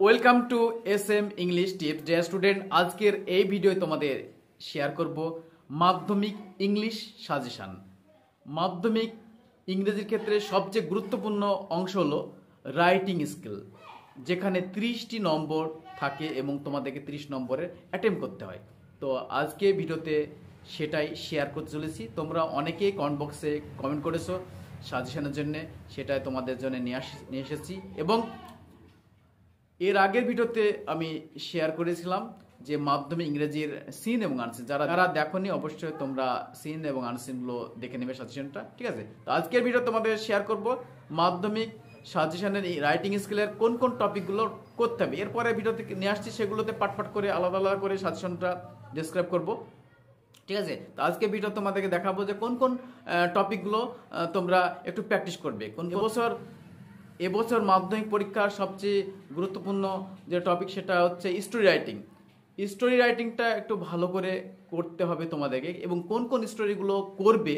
Welcome to SM English tips. Dear student, আজকের এই video তোমাদের শেয়ার করব মাধ্যমিক ইংলিশ সাজেশন। মাধ্যমিক ইংরেজির ক্ষেত্রে সবচেয়ে গুরুত্বপূর্ণ অংশ হলো রাইটিং স্কিল, যেখানে 30টি নম্বর থাকে এবং তোমাদেরকে 30 নম্বরের অ্যাটেম্প করতে হয়। তো আজকে ভিডিওতে সেটাই শেয়ার করতে চলেছি। তোমরা অনেকেই কমেন্ট বক্সে কমেন্ট করেছো সাজেশনের জন্য, সেটাই তোমাদের জন্য নিয়ে এসেছি। এবং এর আগের ভিডিওতে আমি শেয়ার করেছিলাম যে মাধ্যমিক ইংরেজির সিন এবং আনসিন, যারা দেখোনি অবশ্যই তোমরা সিন এবং আনসিনগুলো দেখে নেবে সাজেশনটা, ঠিক আছে। তো আজকের ভিডিও তোমাদের শেয়ার করব মাধ্যমিক সাজেশনের এই রাইটিং স্কিলের কোন কোন টপিকগুলো করতে হবে। এরপরে ভিডিওতে নিয়ে আসছি, সেগুলোতে পাট করে আলাদা আলাদা করে সাজেশনটা ডিসক্রাইব করব, ঠিক আছে। তো আজকে ভিডিও তোমাদেরকে দেখাবো যে কোন কোন টপিকগুলো তোমরা একটু প্র্যাকটিস করবে। এবছর মাধ্যমিক পরীক্ষার সবচেয়ে গুরুত্বপূর্ণ যে টপিক সেটা হচ্ছে স্টোরি রাইটিং। স্টোরি রাইটিংটা একটু ভালো করে করতে হবে তোমাদেরকে, এবং কোন কোন স্টোরিগুলো করবে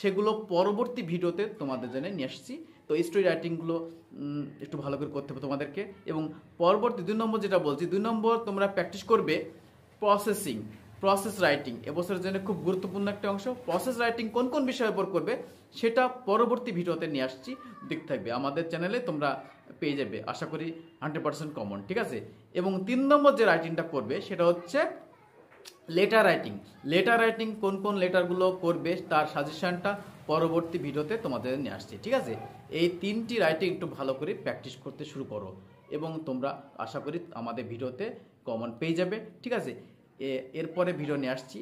সেগুলো পরবর্তী ভিডিওতে তোমাদের জন্য নিয়ে আসছি। তো স্টোরি রাইটিংগুলো একটু ভালো করে করতে হবে তোমাদেরকে। এবং পরবর্তী 2 নম্বর যেটা বলছি, 2 নম্বর তোমরা প্র্যাকটিস করবে প্রসেস রাইটিং। এবছরের জন্য খুব গুরুত্বপূর্ণ একটা অংশ। প্রসেস রাইটিং কোন কোন বিষয়ের উপর করবে সেটা পরবর্তী ভিডিওতে নিয়ে আসছি, দেখতে থাকবে। আমাদের চ্যানেলে তোমরা পেয়ে যাবে, আশা করি 100% কমন, ঠিক আছে। এবং 3 নম্বর যে রাইটিংটা করবে সেটা হচ্ছে লেটার রাইটিং। কোন কোন লেটারগুলো করবে তার সাজেশনটা পরবর্তী ভিডিওতে তোমাদের নিয়ে আসছি, ঠিক আছে। এই 3টি রাইটিং একটু ভালো করে প্র্যাকটিস করতে শুরু করো, এবং তোমরা আশা করি আমাদের ভিডিওতে কমন পেয়ে যাবে, ঠিক আছে। এরপরে ভিডিও নিয়ে আসছি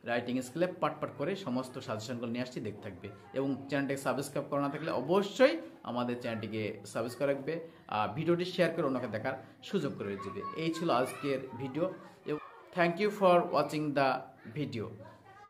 রাইটিং স্কিলে পাট করে সমস্ত সাজেশনগুলো নিয়ে আসছি, দেখতে থাকবে। এবং চ্যানেলটিকে সাবস্ক্রাইব করা না থাকলে অবশ্যই আমাদের চ্যানেলটিকে সাবস্ক্রাইব রাখবে, আর ভিডিওটি শেয়ার করে অন্যকে দেখার সুযোগ করে দেবে। এই ছিল আজকের ভিডিও, এবং thank you for watching the video.